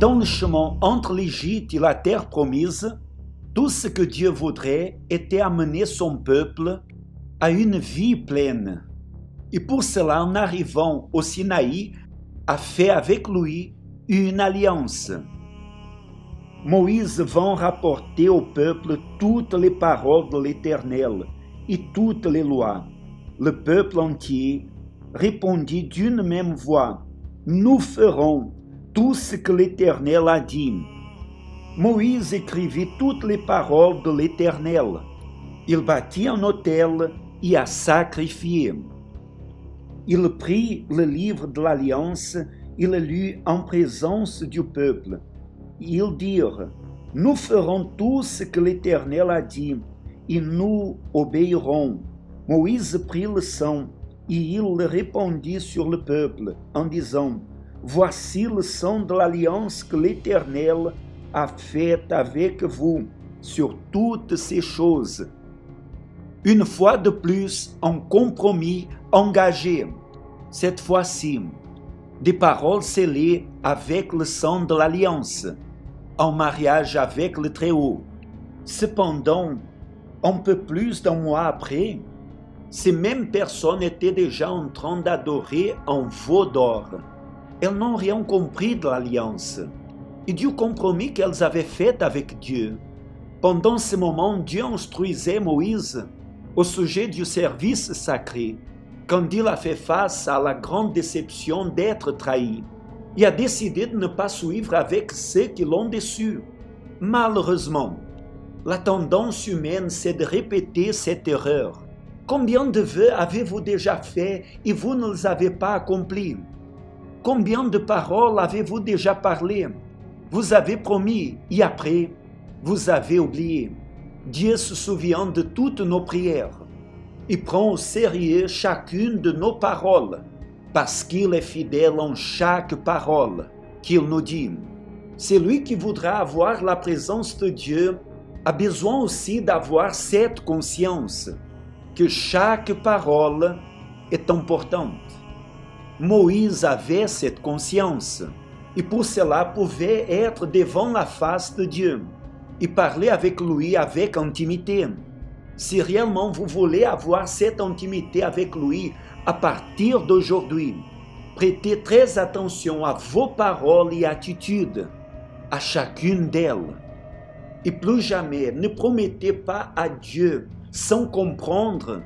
Dans le chemin entre l'Égypte et la terre promise, tout ce que Dieu voudrait était amener son peuple à une vie pleine. Et pour cela, en arrivant au Sinaï, a fait avec lui une alliance. Moïse vint rapporter au peuple toutes les paroles de l'Éternel et toutes les lois. Le peuple entier répondit d'une même voix, « Nous ferons tout ce que l'Éternel a dit. » Moïse écrivit toutes les paroles de l'Éternel. Il bâtit un autel et a sacrifié. Il prit le livre de l'Alliance et le lut en présence du peuple. Ils dirent, « Nous ferons tout ce que l'Éternel a dit, et nous obéirons. » Moïse prit le sang, et il le répandit sur le peuple, en disant, « Voici le sang de l'Alliance que l'Éternel a faite avec vous sur toutes ces choses. » Une fois de plus, un compromis engagé. Cette fois-ci, des paroles scellées avec le sang de l'Alliance, en mariage avec le Très-Haut. Cependant, un peu plus d'un mois après, ces mêmes personnes étaient déjà en train d'adorer un veau d'or. Elles n'ont rien compris de l'Alliance et du compromis qu'elles avaient fait avec Dieu. Pendant ce moment, Dieu instruisait Moïse au sujet du service sacré, quand il a fait face à la grande déception d'être trahi. Il a décidé de ne pas suivre avec ceux qui l'ont déçu. Malheureusement, la tendance humaine, c'est de répéter cette erreur. Combien de vœux avez-vous déjà fait et vous ne les avez pas accomplis? Combien de paroles avez-vous déjà parlé? Vous avez promis et après, vous avez oublié. Dieu se souvient de toutes nos prières. Il prend au sérieux chacune de nos paroles, parce qu'il est fidèle en chaque parole qu'il nous dit. Celui qui voudra avoir la présence de Dieu a besoin aussi d'avoir cette conscience que chaque parole est importante. Moïse avait cette conscience et pour cela pouvait être devant la face de Dieu et parler avec lui avec intimité. Si réellement vous voulez avoir cette intimité avec lui à partir d'aujourd'hui, prêtez très attention à vos paroles et attitudes, à chacune d'elles. Et plus jamais, ne promettez pas à Dieu sans comprendre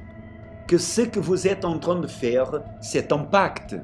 que ce que vous êtes en train de faire, c'est un pacte.